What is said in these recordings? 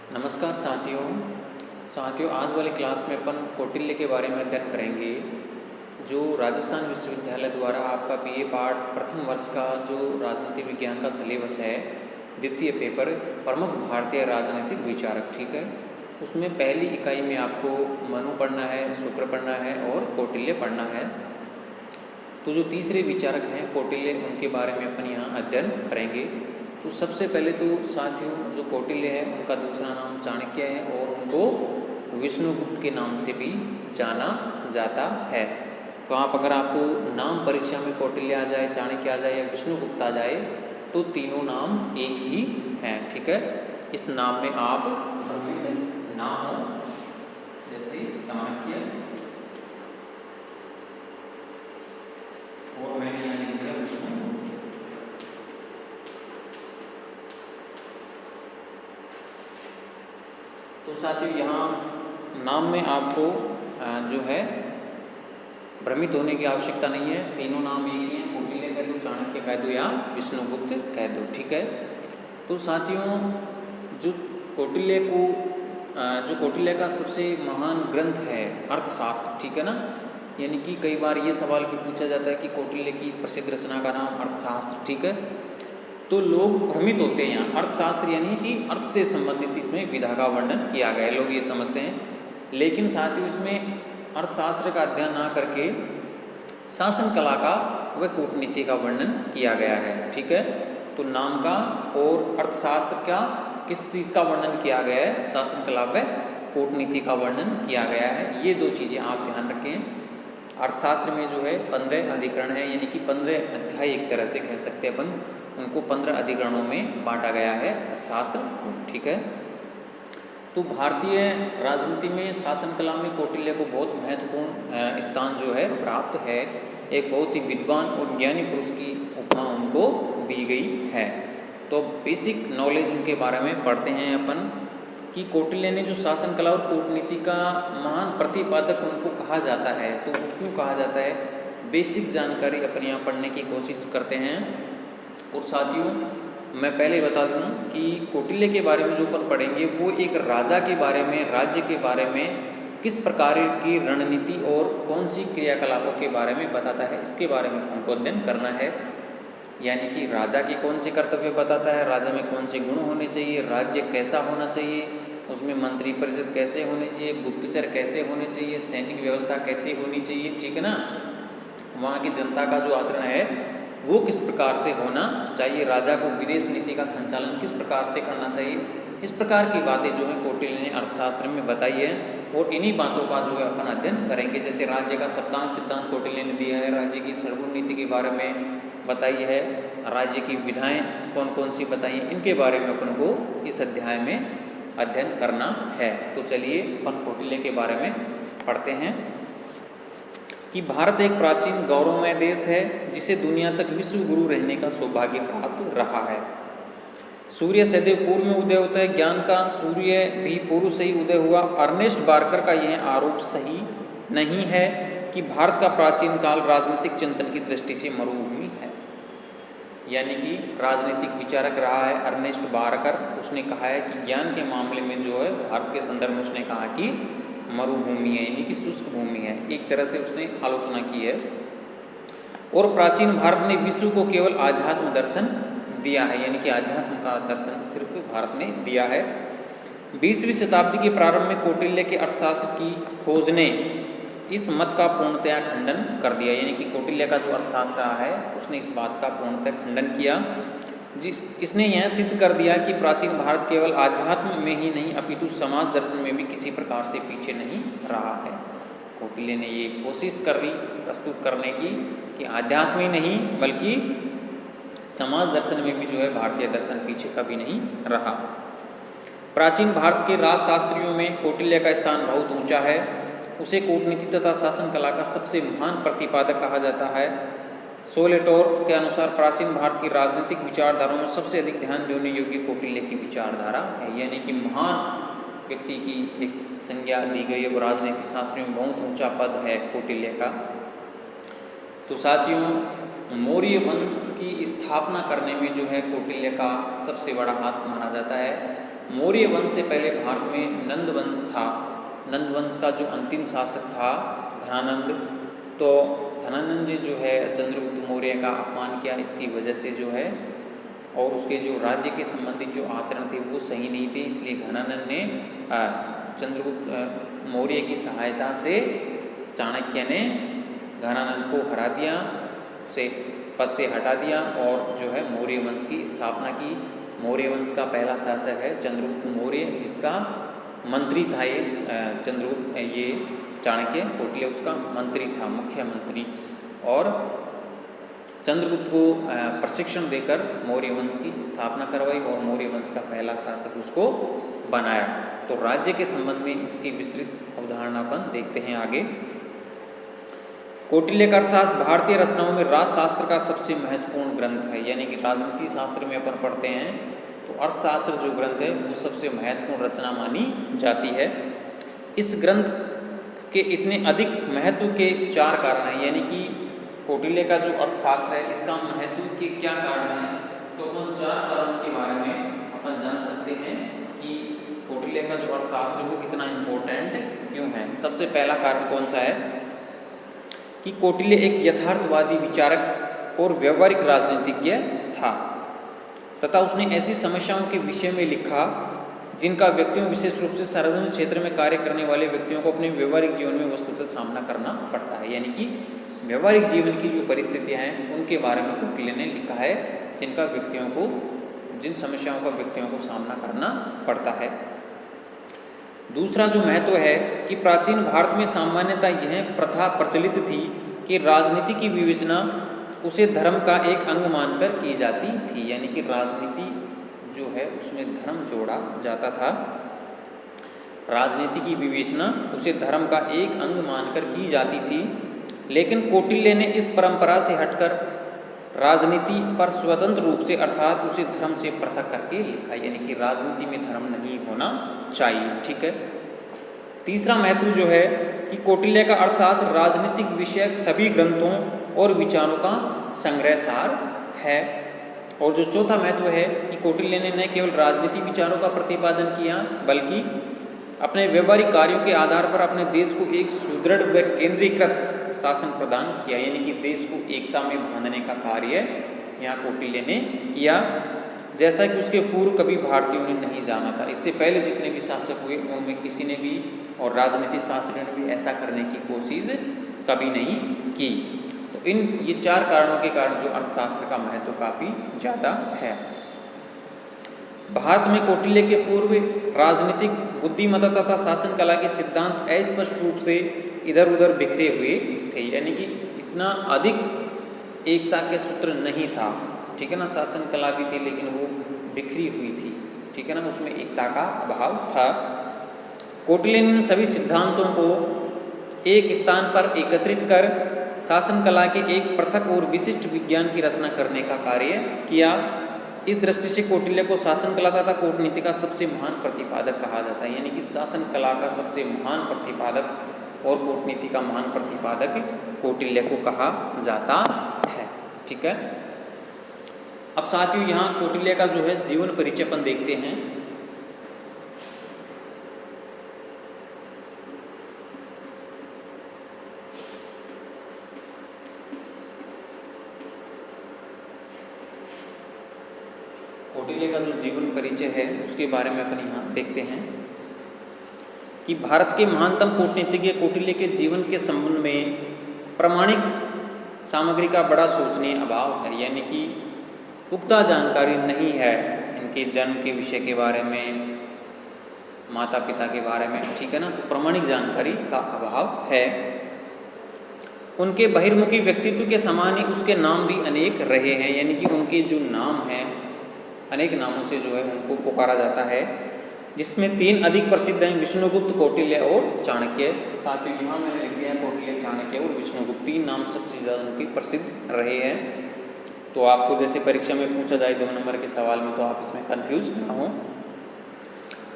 नमस्कार साथियों, आज वाली क्लास में अपन कौटिल्य के बारे में अध्ययन करेंगे। जो राजस्थान विश्वविद्यालय द्वारा आपका बीए पार्ट प्रथम वर्ष का जो राजनीति विज्ञान का सिलेबस है, द्वितीय पेपर प्रमुख भारतीय राजनीतिक विचारक, ठीक है, उसमें पहली इकाई में आपको मनु पढ़ना है, शुक्र पढ़ना है और कौटिल्य पढ़ना है। तो जो तीसरे विचारक हैं कौटिल्य, उनके बारे में अपन यहाँ अध्ययन करेंगे। तो सबसे पहले तो साथियों, जो कौटिल्य है उनका दूसरा नाम चाणक्य है और उनको विष्णुगुप्त के नाम से भी जाना जाता है। तो अगर आपको नाम परीक्षा में कौटिल्य आ जाए, चाणक्य आ जाए या विष्णुगुप्त आ जाए तो तीनों नाम एक ही हैं, ठीक है। इस नाम में आप नाम हो, जैसे चाणक्य और मैंने यहाँ लिख दिया विष्णु। तो साथियों, यहाँ नाम में आपको जो है भ्रमित होने की आवश्यकता नहीं है, तीनों नाम एक ही हैं। कौटिल्य कह दो, चाणक्य कह दो या विष्णुगुप्त कह दो, ठीक है। तो साथियों, जो कौटिल्य का सबसे महान ग्रंथ है अर्थशास्त्र, ठीक है ना। यानी कि कई बार ये सवाल भी पूछा जाता है कि कौटिल्य की प्रसिद्ध रचना का नाम अर्थशास्त्र, ठीक है। तो लोग भ्रमित होते हैं, यहाँ अर्थशास्त्र यानी कि अर्थ से संबंधित इसमें विधा का वर्णन किया गया है, लोग ये समझते हैं। लेकिन साथ ही इसमें अर्थशास्त्र का अध्ययन ना करके शासन कला का व कूटनीति का वर्णन किया गया है, ठीक है। तो नाम का और अर्थशास्त्र का किस चीज़ का वर्णन किया गया है, शासन कला व कूटनीति का वर्णन किया गया है। ये दो चीज़ें आप ध्यान रखें। अर्थशास्त्र में जो है 15 अधिकरण है, यानी कि 15 अध्याय एक तरह से कह सकते हैं अपन, उनको 15 अधिकरणों में बांटा गया है शास्त्र, ठीक है। तो भारतीय राजनीति में शासन कला में कौटिल्य को बहुत महत्वपूर्ण स्थान जो है प्राप्त है। एक बहुत ही विद्वान और ज्ञानी पुरुष की उपमा उनको दी गई है। तो बेसिक नॉलेज उनके बारे में पढ़ते हैं अपन कि कौटिल्य ने जो शासन कला और कूटनीति का महान प्रतिपादक उनको कहा जाता है। तो वो क्यों कहा जाता है, बेसिक जानकारी अपन यहाँ पढ़ने की कोशिश करते हैं। और साथियों, मैं पहले बता दूं कि कौटिल्य के बारे में जो अपन पढ़ेंगे वो एक राजा के बारे में, राज्य के बारे में किस प्रकार की रणनीति और कौन सी क्रियाकलापों के बारे में बताता है, इसके बारे में हमको अध्ययन करना है। यानी कि राजा के कौन से कर्तव्य बताता है, राजा में कौन से गुण होने चाहिए, राज्य कैसा होना चाहिए, उसमें मंत्री परिषद कैसे होने चाहिए, गुप्तचर कैसे होने चाहिए, सैनिक व्यवस्था कैसी होनी चाहिए, ठीक है ना। वहाँ की जनता का जो आचरण है वो किस प्रकार से होना चाहिए, राजा को विदेश नीति का संचालन किस प्रकार से करना चाहिए, इस प्रकार की बातें जो है कौटिल्य ने अर्थशास्त्र में बताई है। और इन्हीं बातों का जो है अपन अध्ययन करेंगे। जैसे राज्य का सप्तांश सिद्धांत कौटिल्य ने दिया है, राज्य की सर्वगुण नीति के बारे में बताई है, राज्य की विधाएं कौन कौन सी बताई हैं, इनके बारे में अपन को इस अध्याय में अध्ययन करना है। तो चलिए अपन कौटिल्य के बारे में पढ़ते हैं कि भारत एक प्राचीन गौरवमय देश है जिसे दुनिया तक विश्व गुरु रहने का सौभाग्य प्राप्त रहा है। सूर्य सदैव पूर्व में उदय होता है, ज्ञान का सूर्य भी पूर्व से ही उदय हुआ। अर्नेस्ट बार्कर का यह आरोप सही नहीं है कि भारत का प्राचीन काल राजनीतिक चिंतन की दृष्टि से मरुभूमि है। यानी कि राजनीतिक विचारक रहा है अर्नेस्ट बार्कर, उसने कहा है कि ज्ञान के मामले में जो है भारत के संदर्भ में उसने कहा कि मरुभूमि है, यानी कि शुष्क भूमि है, एक तरह से उसने आलोचना की है। और प्राचीन भारत ने विश्व को केवल आध्यात्म दर्शन दिया है, यानी कि आध्यात्म का दर्शन सिर्फ भारत ने दिया है। 20वीं शताब्दी के प्रारंभ में कौटिल्य के अर्थशास्त्र की खोज ने इस मत का पूर्णतया खंडन कर दिया। यानी कि कौटिल्य का जो अर्थशास्त्र रहा है उसने इस बात का पूर्णतः खंडन किया, इसने यह सिद्ध कर दिया कि प्राचीन भारत केवल आध्यात्म में ही नहीं अपितु समाज दर्शन में भी किसी प्रकार से पीछे नहीं रहा है। कौटिल्य ने ये कोशिश कर रही प्रस्तुत करने की कि आध्यात्म ही नहीं बल्कि समाज दर्शन में भी जो है भारतीय दर्शन पीछे कभी नहीं रहा। प्राचीन भारत के राजशास्त्रियों में कौटिल्य का स्थान बहुत ऊंचा है। उसे कूटनीति तथा शासन कला का सबसे महान प्रतिपादक कहा जाता है। सोलेटोर के अनुसार प्राचीन भारत की राजनीतिक विचारधाराओं में सबसे अधिक ध्यान देने योग्य कौटिल्य की विचारधारा है। यानी कि महान व्यक्ति की एक संज्ञा दी गई है, वो राजनीतिक शास्त्र में बहुत ऊंचा पद है कौटिल्य का। तो साथियों, मौर्य वंश की स्थापना करने में जो है कौटिल्य का सबसे बड़ा हाथ माना जाता है। मौर्य वंश से पहले भारत में नंद वंश था। नंद वंश का जो अंतिम शासक था धनानंद, तो धनानंद ने जो है चंद्रगुप्त मौर्य का अपमान किया, इसकी वजह से जो है और उसके जो राज्य के संबंधित जो आचरण थे वो सही नहीं थे, इसलिए धनानंद ने चंद्रगुप्त मौर्य की सहायता से चाणक्य ने धनानंद को हरा दिया, उसे पद से हटा दिया और जो है मौर्य वंश की स्थापना की। मौर्य वंश का पहला शासक है चंद्रगुप्त मौर्य, जिसका मंत्री था ये चाणक्य। कौटिल्य उसका मंत्री था, मुख्यमंत्री, और चंद्रगुप्त को प्रशिक्षण देकर मौर्य वंश की स्थापना करवाई और मौर्य वंश का पहला शासक उसको बनाया। तो राज्य के संबंध में इसकी विस्तृत अवधारणा अपन देखते हैं आगे। कौटिल्य का अर्थशास्त्र भारतीय रचनाओं में राजशास्त्र का सबसे महत्वपूर्ण ग्रंथ है, यानी कि राजनीति शास्त्र में अपन पढ़ते हैं तो अर्थशास्त्र जो ग्रंथ है वो सबसे महत्वपूर्ण रचना मानी जाती है। इस ग्रंथ के इतने अधिक महत्व के 4 कारण हैं, यानी कि कौटिल्य का जो अर्थशास्त्र है इसका महत्व के क्या कारण है, तो उन 4 कारणों के बारे में अपन जान सकते हैं कि कौटिल्य का जो अर्थशास्त्र है वो कितना इम्पोर्टेंट क्यों है। सबसे पहला कारण कौन सा है कि कौटिल्य एक यथार्थवादी विचारक और व्यवहारिक राजनीतिज्ञ था तथा उसने ऐसी समस्याओं के विषय में लिखा जिनका व्यक्तियों, विशेष रूप से सार्वजनिक क्षेत्र में कार्य करने वाले व्यक्तियों को अपने व्यवहारिक जीवन में वस्तुतः सामना करना पड़ता है। यानी कि व्यवहारिक जीवन की जो परिस्थितियां हैं उनके बारे में कौटिल्य ने लिखा है, जिनका व्यक्तियों को, जिन समस्याओं का व्यक्तियों को सामना करना पड़ता है। दूसरा जो महत्व है कि प्राचीन भारत में सामान्यतः यह प्रथा प्रचलित थी कि राजनीति की विवेचना उसे धर्म का एक अंग मानकर की जाती थी, यानी कि राजनीति जो है उसमें धर्म जोड़ा जाता था। राजनीति की विवेचना उसे धर्म का एक अंग मानकर की जाती थी, लेकिन कौटिल्य ने इस परंपरा से हटकर राजनीति पर स्वतंत्र रूप से अर्थात उसे धर्म से पृथक करके लिखा, यानी कि राजनीति में धर्म नहीं होना चाहिए। ठीक है। तीसरा महत्व जो है कि कौटिल्य का अर्थशास्त्र राजनीतिक विषयक सभी ग्रंथों और विचारों का संग्रह सार है। और जो चौथा महत्व है कि कौटिल्य ने न केवल राजनीतिक विचारों का प्रतिपादन किया बल्कि अपने व्यवहारिक कार्यों के आधार पर अपने देश को एक सुदृढ़ व केंद्रीकृत शासन प्रदान किया, यानी कि देश को एकता में बांधने का कार्य यहाँ कौटिल्य ने किया, जैसा कि उसके पूर्व कभी भारतीयों ने नहीं जाना था। इससे पहले जितने भी शासक हुए उनमें किसी ने भी और राजनीतिक शास्त्रियों ने भी ऐसा करने की कोशिश कभी नहीं की। तो ये 4 कारणों के कारण जो अर्थशास्त्र का महत्व काफ़ी ज़्यादा है। भारत में कौटिल्य के पूर्व राजनीतिक बुद्धिमत्ता तथा शासन कला के सिद्धांत अस्पष्ट रूप से इधर उधर बिखरे हुए थे, यानी कि इतना अधिक एकता के सूत्र नहीं था। ठीक है ना, शासन कला भी थी लेकिन वो बिखरी हुई थी। ठीक है ना, उसमें एकता का अभाव था। कौटिल्य ने सभी सिद्धांतों को एक स्थान पर एकत्रित कर शासन कला के एक पृथक और विशिष्ट विज्ञान की रचना करने का कार्य किया। इस दृष्टि से कौटिल्य को शासन कला तथा कूटनीति का सबसे महान प्रतिपादक कहा जाता है, यानी कि शासन कला का सबसे महान प्रतिपादक और कूटनीति का महान प्रतिपादक कौटिल्य को कहा जाता है। ठीक है। अब साथियों यहाँ कौटिल्य का जो है जीवन परिचय अपन देखते हैं। कौटिल्य का जो जीवन परिचय है उसके बारे में अपन यहाँ देखते हैं कि भारत के महानतम कूटनीतिज्ञ कौटिल्य के जीवन के संबंध में प्रामाणिक सामग्री का बड़ा सोचनीय अभाव है, यानी कि पुख्ता जानकारी नहीं है इनके जन्म के विषय के बारे में, माता पिता के बारे में। ठीक है ना, तो प्रामाणिक जानकारी का अभाव है। उनके बहिर्मुखी व्यक्तित्व के समान ही उसके नाम भी अनेक रहे हैं, यानी कि उनके जो नाम हैं अनेक नामों से जो है उनको पुकारा जाता है, जिसमें 3 अधिक प्रसिद्ध हैं, विष्णुगुप्त, कौटिल्य और चाणक्य। साथ ही यहाँ मैंने लिख दिया कौटिल्य, चाणक्य और विष्णुगुप्त, 3 नाम सबसे ज़्यादा उनके प्रसिद्ध रहे हैं। तो आपको जैसे परीक्षा में पूछा जाए 2 नंबर के सवाल में तो आप इसमें कंफ्यूज ना हो।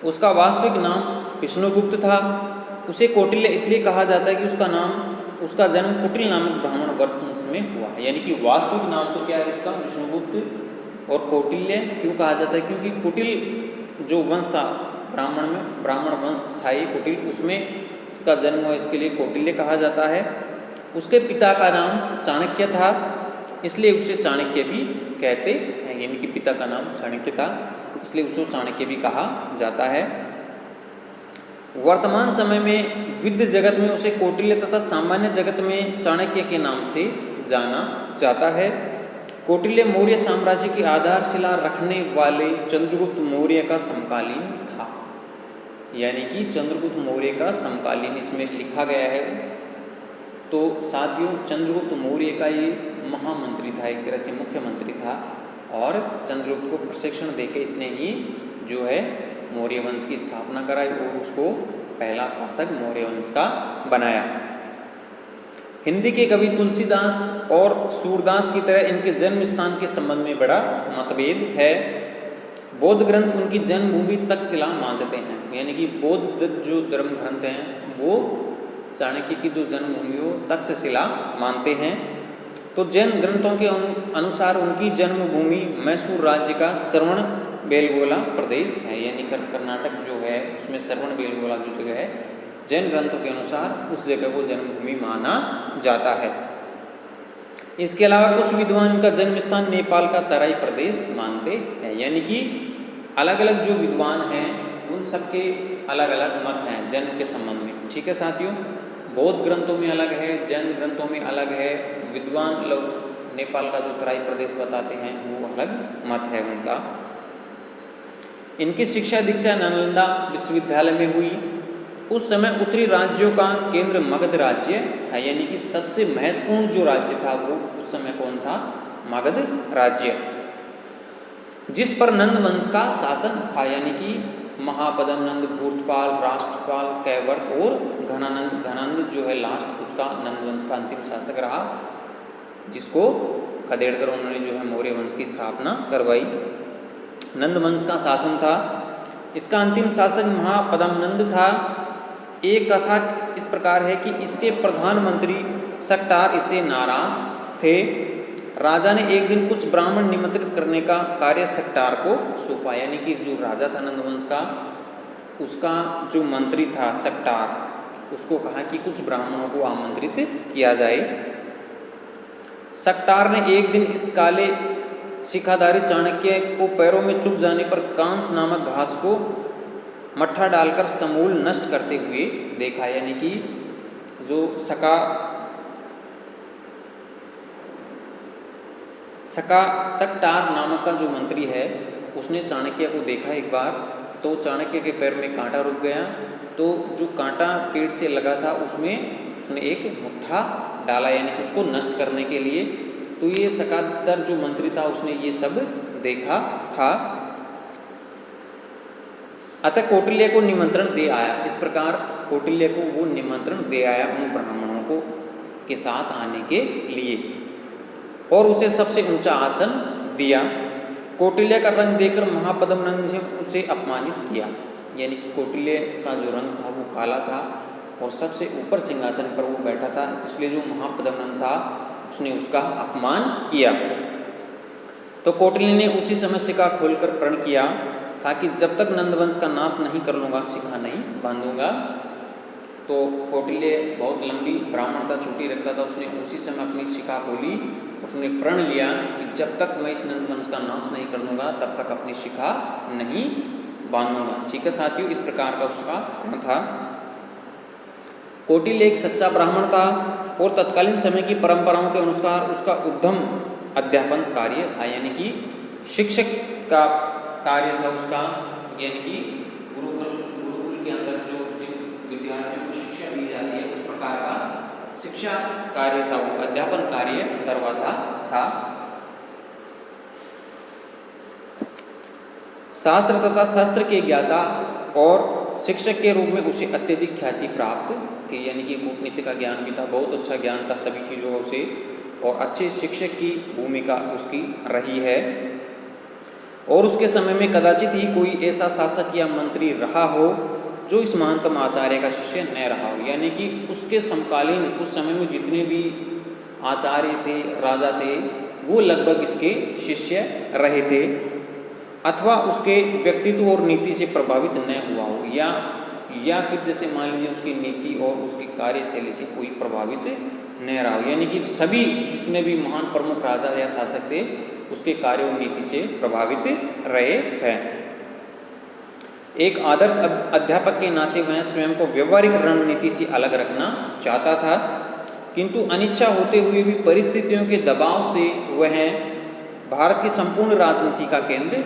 उसका वास्तविक नाम विष्णुगुप्त था। उसे कौटिल्य इसलिए कहा जाता है कि उसका जन्म कुटिल नामक ब्राह्मण वंश में हुआ है। यानी कि वास्तविक नाम तो क्या है उसका, विष्णुगुप्त। और कौटिल्य क्यों कहा जाता है, क्योंकि कुटिल जो वंश था ब्राह्मण में, ब्राह्मण वंश था ये कुटिल, उसमें इसका जन्म हुआ, इसके लिए कौटिल्य कहा जाता है। उसके पिता का नाम चाणक्य था, इसलिए उसे चाणक्य भी कहते हैं। यानी कि पिता का नाम चाणक्य था, इसलिए उसको चाणक्य भी कहा जाता है। वर्तमान समय में विद्य जगत में उसे कौटिल्य तथा सामान्य जगत में चाणक्य के नाम से जाना जाता है। कौटिल्य मौर्य साम्राज्य की आधारशिला रखने वाले चंद्रगुप्त मौर्य का समकालीन था। यानी कि चंद्रगुप्त मौर्य का समकालीन इसमें लिखा गया है। तो साथियों, चंद्रगुप्त मौर्य का ये महामंत्री था, एक तरह से मुख्यमंत्री था, और चंद्रगुप्त को प्रशिक्षण देकर इसने ही जो है मौर्य वंश की स्थापना कराई और उसको पहला शासक मौर्य वंश का बनाया। हिंदी के कवि तुलसीदास और सूरदास की तरह इनके जन्म स्थान के संबंध में बड़ा मतभेद है। बौद्ध ग्रंथ उनकी जन्मभूमि तक्षशिला मानते हैं। यानी कि बौद्ध जो धर्म ग्रंथ हैं वो चाणक्य की जो जन्मभूमि हो तक्षशिला मानते हैं। तो जैन ग्रंथों के अनुसार उनकी जन्मभूमि मैसूर राज्य का श्रवण बेलगोला प्रदेश है। यानी कर्नाटक जो है उसमें श्रवण बेलगोला जो जगह है, जैन ग्रंथों के अनुसार उस जगह को जन्मभूमि माना जाता है। इसके अलावा कुछ विद्वान का जन्म स्थान नेपाल का तराई प्रदेश मानते हैं। यानी कि अलग अलग जो विद्वान हैं उन सबके अलग अलग मत हैं जन्म के संबंध में। ठीक है साथियों, बौद्ध ग्रंथों में अलग है, जैन ग्रंथों में अलग है, विद्वान लोग नेपाल का जो तराई प्रदेश बताते हैं वो अलग मत है उनका। इनकी शिक्षा दीक्षा नालंदा विश्वविद्यालय में हुई। उस समय उत्तरी राज्यों का केंद्र मगध राज्य था। यानी कि सबसे महत्वपूर्ण जो राज्य था वो उस समय कौन था, मगध राज्य, जिस पर नंद वंश का शासन था। यानी कि महापद्म नंद, भूतपाल, राष्ट्रपाल, कैवर्त और घनानंद। घनानंद जो है लास्ट उसका नंद वंश का अंतिम शासक रहा, जिसको खदेड़कर उन्होंने जो है मौर्य वंश की स्थापना करवाई। नंद वंश का शासन था। इसका अंतिम शासक महापद्मनंद था। एक कथा इस प्रकार है कि इसके प्रधानमंत्री सक्टार इससे नाराज थे। राजा ने एक दिन कुछ ब्राह्मण निमंत्रित करने का कार्य सक्टार को सौंपा। यानी कि जो राजा था नंदवंश का, उसका जो मंत्री था सक्टार, उसको कहा कि कुछ ब्राह्मणों को आमंत्रित किया जाए। सक्टार ने एक दिन इस काले शिखाधारी चाणक्य को पैरों में चुभ जाने पर कांस नामक घास को मट्ठा डालकर समूल नष्ट करते हुए देखा। यानी कि जो सक्टार नामक का जो मंत्री है उसने चाणक्य को देखा एक बार, तो चाणक्य के पैर में कांटा रुक गया। तो जो कांटा पेड़ से लगा था उसमें उसने एक मुट्ठा डाला, यानी उसको नष्ट करने के लिए। तो ये सकादर जो मंत्री था उसने ये सब देखा था। अतः कौटिल्य को निमंत्रण दे आया। इस प्रकार कौटिल्य को वो निमंत्रण दे आया उन ब्राह्मणों को के साथ आने के लिए, और उसे सबसे ऊंचा आसन दिया। कौटिल्य का रंग देखकर महापद्मनंद ने उसे अपमानित किया। यानी कि कौटिल्य का जो रंग था वो काला था और सबसे ऊपर सिंहासन पर वो बैठा था, इसलिए जो महापद्मनंद था उसने उसका अपमान किया। तो कौटिल्य ने उसी समय शिखा खोलकर प्रण किया था कि जब तक नंदवंश का नाश नहीं कर लूँगा शिखा नहीं बांधूंगा। तो कौटिल्य बहुत लंबी ब्राह्मण था, छुट्टी रखता था, उसने उसी समय अपनी शिखा खोली। उसने प्रण लिया कि जब तक मैं इस नंदवंश का नाश नहीं कर लूँगा तब तक अपनी शिखा नहीं बांधूंगा। ठीक है साथियों, इस प्रकार का उसका प्रण था। कौटिल्य एक सच्चा ब्राह्मण था और तत्कालीन समय की परंपराओं के अनुसार उसका उद्यम अध्यापन कार्य था। यानी कि शिक्षक का कार्य था उसका। यानी कि गुरुकुल के अंदर जो विद्यार्थियों को शिक्षा दी जाती है उस प्रकार का शिक्षा कार्य था, वो अध्यापन कार्य करवाता था। शास्त्र तथा शस्त्र के ज्ञाता और शिक्षक के रूप में उसे अत्यधिक ख्याति प्राप्त थी। यानी कि कूटनीति का ज्ञान भी था, बहुत अच्छा ज्ञान था सभी चीज़ों से, और अच्छे शिक्षक की भूमिका उसकी रही है। और उसके समय में कदाचित ही कोई ऐसा शासक या मंत्री रहा हो जो इस महानतम आचार्य का शिष्य न रहा हो। यानी कि उसके समकालीन उस समय में जितने भी आचार्य थे, राजा थे, वो लगभग इसके शिष्य रहे थे, अथवा उसके व्यक्तित्व और नीति से प्रभावित न हुआ हो, या फिर जैसे मान लीजिए उसकी नीति और उसकी कार्यशैली से कोई प्रभावित न रहा हो, यानी कि सभी जितने भी महान प्रमुख राजा या शासक थे उसके कार्य और नीति से प्रभावित रहे हैं। एक आदर्श अध्यापक के नाते वह स्वयं को व्यवहारिक रणनीति से अलग रखना चाहता था, किंतु अनिच्छा होते हुए भी परिस्थितियों के दबाव से वह भारत की संपूर्ण राजनीति का केंद्र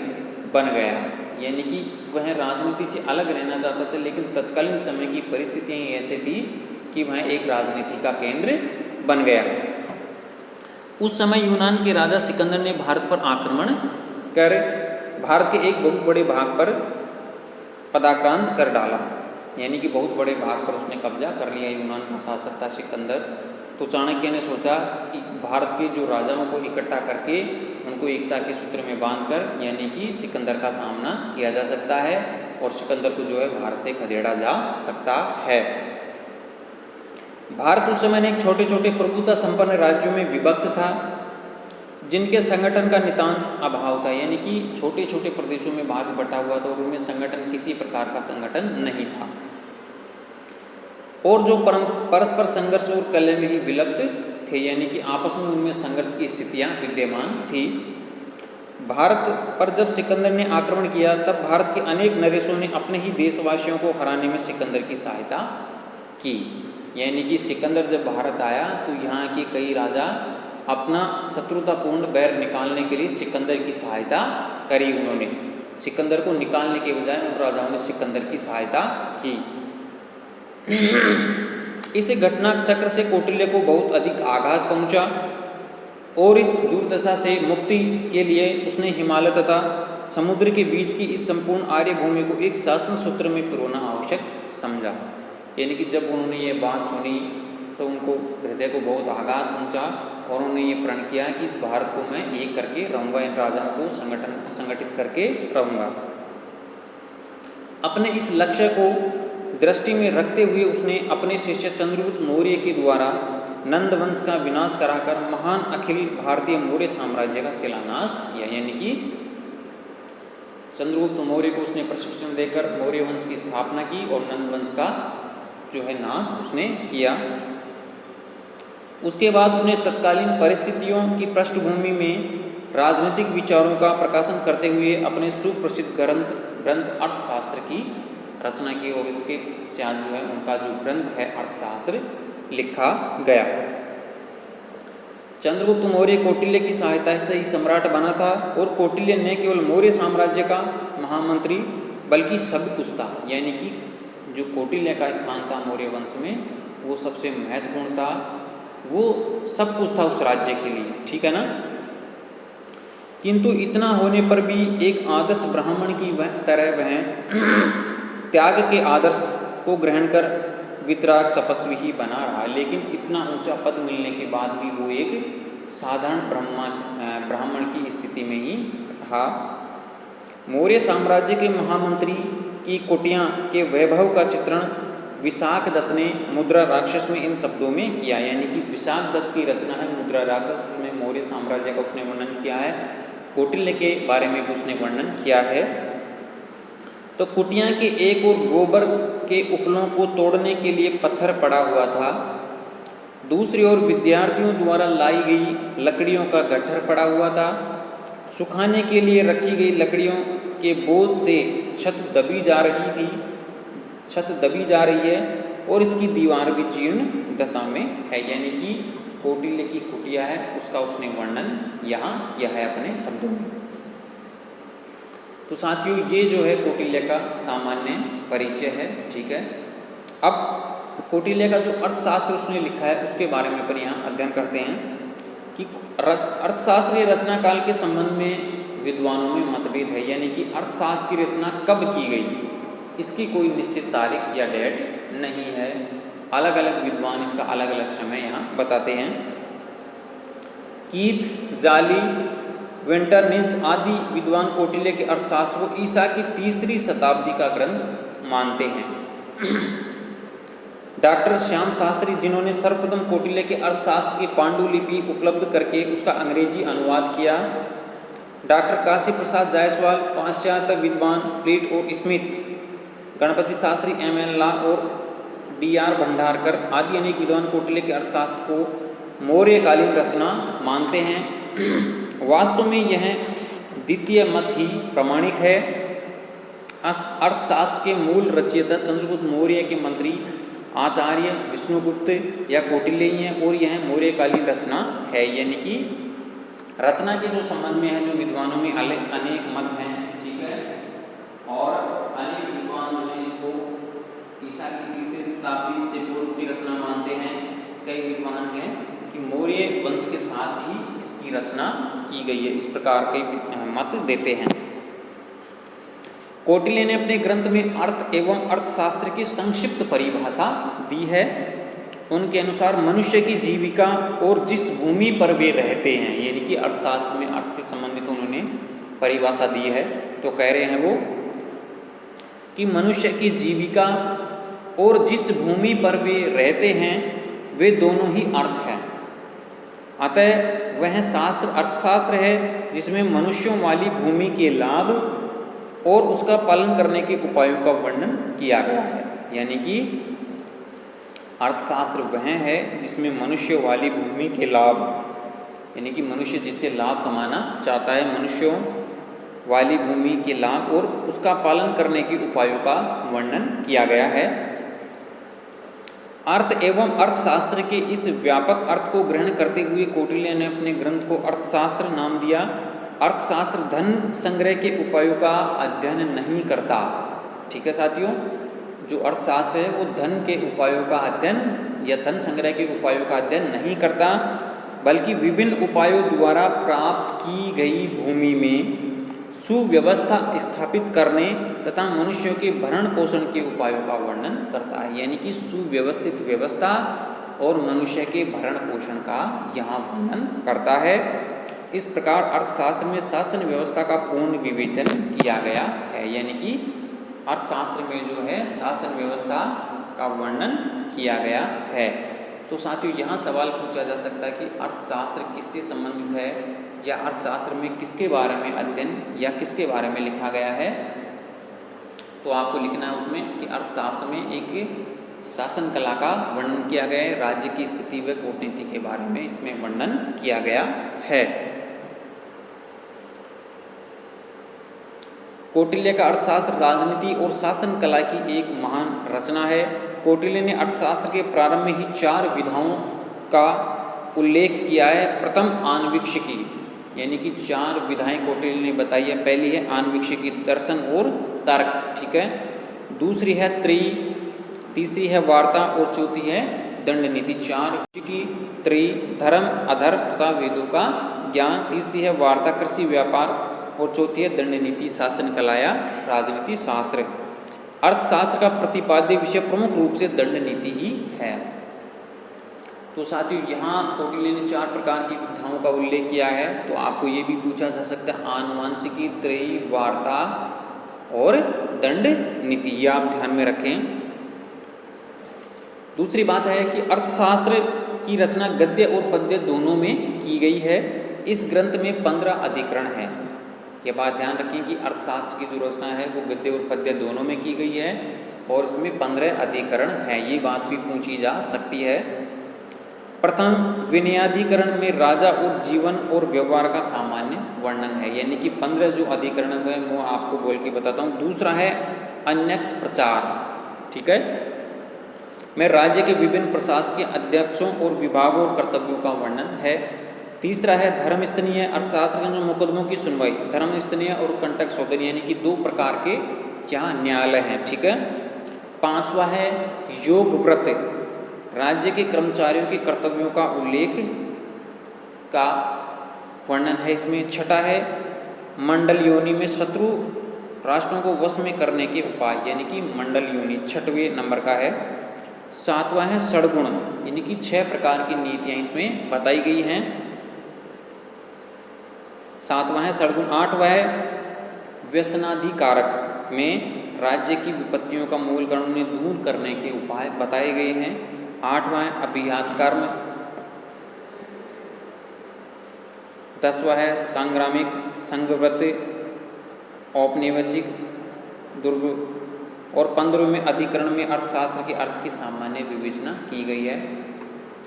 बन गया। यानी कि वह राजनीति से अलग रहना चाहता था, लेकिन तत्कालीन समय की परिस्थितियां ऐसी थी कि वह एक राजनीति का केंद्र बन गया। उस समय यूनान के राजा सिकंदर ने भारत पर आक्रमण कर भारत के एक बहुत बड़े भाग पर पदाक्रांत कर डाला, यानी कि बहुत बड़े भाग पर उसने कब्जा कर लिया यूनान का शासक था सिकंदर। तो चाणक्य ने सोचा कि भारत के जो राजाओं को इकट्ठा करके उनको एकता के सूत्र में बांधकर यानी कि सिकंदर का सामना किया जा सकता है और सिकंदर को जो है भारत से खदेड़ा जा सकता है। भारत उस समय एक छोटे छोटे प्रभुता संपन्न राज्यों में विभक्त था, जिनके संगठन का नितांत अभाव था, यानी कि छोटे छोटे प्रदेशों में भारत बटा हुआ था और उनमें संगठन किसी प्रकार का संगठन नहीं था, और जो परस्पर संघर्ष और कलह में ही विलुप्त थे, यानी कि आपस में उनमें संघर्ष की स्थितियां विद्यमान थी। भारत पर जब सिकंदर ने आक्रमण किया तब भारत के अनेक नरेशों ने अपने ही देशवासियों को हराने में सिकंदर की सहायता की। यानी कि सिकंदर जब भारत आया तो यहाँ के कई राजा अपना शत्रुतापूर्ण बैर निकालने के लिए सिकंदर की सहायता करी। उन्होंने सिकंदर को निकालने के बजाय उन राजाओं ने सिकंदर की सहायता की। इस घटना चक्र से कौटिल्य को बहुत अधिक आघात पहुंचा और इस दुर्दशा से मुक्ति के लिए उसने हिमालय तथा समुद्र के बीच की इस संपूर्ण आर्य भूमि को एक शासन सूत्र में पिरोना आवश्यक समझा। यानी कि जब उन्होंने ये बात सुनी तो उनको हृदय को बहुत आघात पहुंचा और उन्होंने ये प्रण किया कि इस भारत को मैं एक करके रहूँगा, इन राजाओं को संगठित करके रहूँगा। अपने इस लक्ष्य को दृष्टि में रखते हुए उसने अपने शिष्य चंद्रगुप्त मौर्य के द्वारा नंद वंश का विनाश कराकर महान अखिल भारतीय मौर्य साम्राज्य का शिलान्यास किया। यानी कि चंद्रगुप्त मौर्य को उसने प्रशिक्षण देकर मौर्य वंश की स्थापना की और नंद वंश का जो है नाश उसने किया। उसके बाद उसने तत्कालीन परिस्थितियों की पृष्ठभूमि में राजनीतिक विचारों का प्रकाशन करते हुए अपने सुप्रसिद्ध ग्रंथ अर्थशास्त्र की रचना की और इसके साथ जो है उनका जो ग्रंथ है अर्थशास्त्र लिखा गया। चंद्रगुप्त मौर्य कौटिल्य की सहायता से ही सम्राट बना था और कौटिल्य न केवल मौर्य साम्राज्य का महामंत्री बल्कि सब कुछ था। यानी कि जो कौटिल्य का स्थान था मौर्य वंश में वो सबसे महत्वपूर्ण था, वो सब कुछ था उस राज्य के लिए, ठीक है ना। किंतु इतना होने पर भी एक आदर्श ब्राह्मण की तरह वह त्याग के आदर्श को ग्रहण कर वितराग तपस्वी ही बना रहा। लेकिन इतना ऊंचा पद मिलने के बाद भी वो एक साधारण ब्राह्मण की स्थिति में ही रहा। मौर्य साम्राज्य के महामंत्री की कुटिया के वैभव का चित्रण विशाख दत्त ने मुद्रा राक्षस में इन शब्दों में किया। यानी कि विशाख दत्त की रचना है मुद्रा राक्षस, उसमें मौर्य साम्राज्य का उसने वर्णन किया है, कौटिल्य के बारे में भी उसने वर्णन किया है। तो कुटिया के एक और गोबर के उपलों को तोड़ने के लिए पत्थर पड़ा हुआ था, दूसरी ओर विद्यार्थियों द्वारा लाई गई लकड़ियों का गट्ठर पड़ा हुआ था। सुखाने के लिए रखी गई लकड़ियों के बोझ से छत दबी जा रही है और इसकी दीवार भी जीर्ण दशा में है। यानी कि कौटिल्य की कुटिया है उसका उसने वर्णन यहाँ किया है अपने शब्दों में। तो साथियों ये जो है कौटिल्य का सामान्य परिचय है, ठीक है। अब कौटिल्य का जो अर्थशास्त्र उसने लिखा है उसके बारे में पर यहाँ अध्ययन करते हैं कि अर्थशास्त्रीय रचना काल के संबंध में विद्वानों में मतभेद है। यानी कि अर्थशास्त्र की रचना कब की गई इसकी कोई निश्चित तारीख या डेट नहीं है। अलग अलग विद्वान इसका अलग अलग समय यहाँ बताते हैं। कीथ, जाली, वेंटरनिज आदि विद्वान कौटिल्य के अर्थशास्त्र को ईसा की 3री शताब्दी का ग्रंथ मानते हैं। डॉक्टर श्याम शास्त्री, जिन्होंने सर्वप्रथम कौटिल्य के अर्थशास्त्र की पांडुलिपि उपलब्ध करके उसका अंग्रेजी अनुवाद किया। डॉक्टर काशी प्रसाद जायसवाल, पाश्चात्य विद्वान प्लेट और स्मिथ, गणपति शास्त्री, M.N. ला और D.R. भंडारकर आदि अनेक विद्वान कौटिल्य के अर्थशास्त्र को मौर्यकालीन रचना मानते हैं। वास्तव में यह द्वितीय मत ही प्रमाणिक है। अर्थशास्त्र के मूल रचयिता चंद्रगुप्त मौर्य के मंत्री आचार्य विष्णुगुप्त या कौटिल्य ही हैं और यह मौर्यकालीन रचना है। यानी कि रचना के जो संबंध में है, जो विद्वानों में अनेक मत हैं, ठीक है, और अनेक विद्वान जो है इसको ईसा की 3वीं शताब्दी से पूर्व की रचना मानते हैं। कई विद्वान हैं कि मौर्य वंश के साथ ही इसकी रचना की गई है, इस प्रकार के मत देते हैं। कौटिल्य ने अपने ग्रंथ में अर्थ एवं अर्थशास्त्र की संक्षिप्त परिभाषा दी है। उनके अनुसार मनुष्य की जीविका और जिस भूमि पर वे रहते हैं, यानी कि अर्थशास्त्र में अर्थ से संबंधित उन्होंने परिभाषा दी है। तो कह रहे हैं वो कि मनुष्य की जीविका और जिस भूमि पर वे रहते हैं वे दोनों ही अर्थ हैं। अतः वह शास्त्र अर्थशास्त्र है जिसमें मनुष्यों वाली भूमि के लाभ और उसका पालन करने के उपायों का वर्णन किया गया है। यानी कि अर्थशास्त्र वह है जिसमें मनुष्य वाली भूमि के लाभ, यानी कि मनुष्य जिससे लाभ कमाना चाहता है, मनुष्यों वाली भूमि के लाभ और उसका पालन करने के उपायों का वर्णन किया गया है। अर्थ एवं अर्थशास्त्र के इस व्यापक अर्थ को ग्रहण करते हुए कौटिल्य ने अपने ग्रंथ को अर्थशास्त्र नाम दिया। अर्थशास्त्र धन संग्रह के उपायों का अध्ययन नहीं करता। ठीक है साथियों, जो अर्थशास्त्र है वो धन के उपायों का अध्ययन या धन संग्रह के उपायों का अध्ययन नहीं करता, बल्कि विभिन्न उपायों द्वारा प्राप्त की गई भूमि में सुव्यवस्था स्थापित करने तथा मनुष्यों के भरण पोषण के उपायों का वर्णन करता है। यानी कि सुव्यवस्थित व्यवस्था और मनुष्य के भरण पोषण का यहाँ वर्णन करता है। इस प्रकार अर्थशास्त्र में शासन व्यवस्था का पूर्ण विवेचन किया गया है। यानी कि अर्थशास्त्र में जो है शासन व्यवस्था का वर्णन किया गया है। तो साथियों, यहाँ सवाल पूछा जा सकता है कि अर्थशास्त्र किससे संबंधित है या अर्थशास्त्र में किसके बारे में अध्ययन या किसके बारे में लिखा गया है। तो आपको लिखना है उसमें कि अर्थशास्त्र में एक शासन कला का वर्णन किया गया है, राज्य की स्थिति व कूटनीति के बारे में इसमें वर्णन किया गया है। कौटिल्य का अर्थशास्त्र राजनीति और शासन कला की एक महान रचना है। कौटिल्य ने अर्थशास्त्र के प्रारंभ में ही 4 विधाओं का उल्लेख किया है। प्रथम आन्वीक्षिकी, यानी कि 4 विधाएं कौटिल्य ने बताई है। पहली है आन्वीक्षिकी, दर्शन और तर्क, ठीक है। दूसरी है त्रयी, तीसरी है वार्ता और चौथी है दंड नीति। 4 की त्रयी, धर्म अधर्म तथा वेदों का ज्ञान, तीसरी है वार्ता कृषि व्यापार और चौथी है दंड नीति शासन कला या राजनीति शास्त्र। अर्थशास्त्र का प्रतिपाद्य विषय प्रमुख रूप से दंड नीति ही है। तो साथियों, यहाँ कौटिल्य ने 4 प्रकार की विधाओं का उल्लेख किया है। तो आपको ये भी पूछा जा सकता है आनुवांशिकी, त्रयी, वार्ता और दंड नीति, ये आप ध्यान में रखें। दूसरी बात है कि अर्थशास्त्र की रचना गद्य और पद्य दोनों में की गई है। इस ग्रंथ में 15 अधिकरण हैं। ये बात ध्यान रखें कि अर्थशास्त्र की जो रचना है वो गद्य और पद्य दोनों में की गई है और इसमें 15 अधिकरण है। ये बात भी पूछी जा सकती है। प्रथम विनयाधिकरण में राजा और जीवन और व्यवहार का सामान्य वर्णन है, यानी कि 15 जो अधिकरण है वो आपको बोल के बताता हूँ। दूसरा है अन्यक्ष प्रचार, ठीक है, में राज्य के विभिन्न प्रशासकीय अध्यक्षों और विभागों और कर्तव्यों का वर्णन है। तीसरा है धर्मस्थनीय, अर्थशास्त्र के मुकदमों की सुनवाई, धर्मस्थनीय और कंटक सौदरी, यानी कि 2 प्रकार के यहाँ न्यायालय हैं, ठीक है। 5वां है योग व्रत, राज्य के कर्मचारियों के कर्तव्यों का उल्लेख का वर्णन है इसमें। 6वां है मंडल योनि में शत्रु राष्ट्रों को वश में करने के उपाय, यानी कि मंडल योनि 6वें नंबर का है। 7वां है षड्गुण, यानी कि 6 प्रकार की नीतियाँ इसमें बताई गई हैं। 7वां है षड्गुण। 8वां है व्यसनाधिकारक में राज्य की विपत्तियों का मूलकरण उन्हें दूर करने के उपाय बताए गए हैं। 8वां है अभ्यास कर्म। 10वां है सांग्रामिक, संघव्रत, औपनिवेशिक, दुर्ग। और 15वें में अधिकरण में अर्थशास्त्र के अर्थ की सामान्य विवेचना की गई है।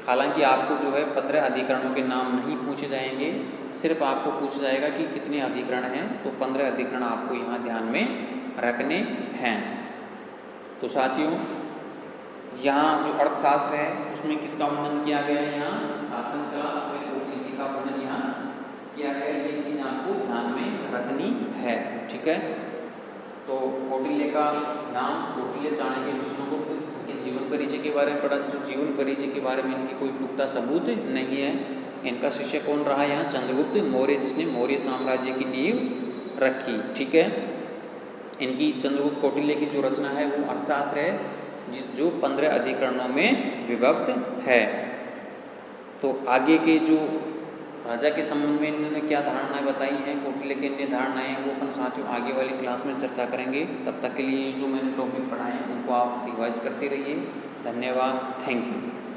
हालांकि आपको जो है 15 अधिकरणों के नाम नहीं पूछे जाएंगे, सिर्फ आपको पूछा जाएगा कि कितने अधिकरण हैं, तो 15 अधिकरण आपको यहाँ ध्यान में रखने हैं। तो साथियों, यहाँ जो अर्थशास्त्र है उसमें किसका वर्णन किया गया है? यहाँ शासन का और कूटनीति का वर्णन यहाँ किया गया है। ये चीज़ आपको ध्यान में रखनी है, ठीक है। तो कौटिल्य का नाम कौटिल्य चाणक्य विष्णुगुप्त, इनके जीवन परिचय के बारे में पढ़ा। जो जीवन परिचय के बारे में इनकी कोई पुख्ता सबूत नहीं है। इनका शिष्य कौन रहा? यहाँ चंद्रगुप्त मौर्य, जिसने मौर्य साम्राज्य की नींव रखी, ठीक है। इनकी चंद्रगुप्त कौटिल्य की जो रचना है वो अर्थशास्त्र है, जो 15 अधिकरणों में विभक्त है। तो आगे के जो राजा के संबंध में इन्होंने क्या धारणाएं बताई हैं, कौटिल्य की अन्य धारणाएं हैं, वो अपन साथियों आगे वाली क्लास में चर्चा करेंगे। तब तक के लिए जो मैंने टॉपिक पढ़ाए हैं उनको आप रिवाइज करते रहिए। धन्यवाद, थैंक यू।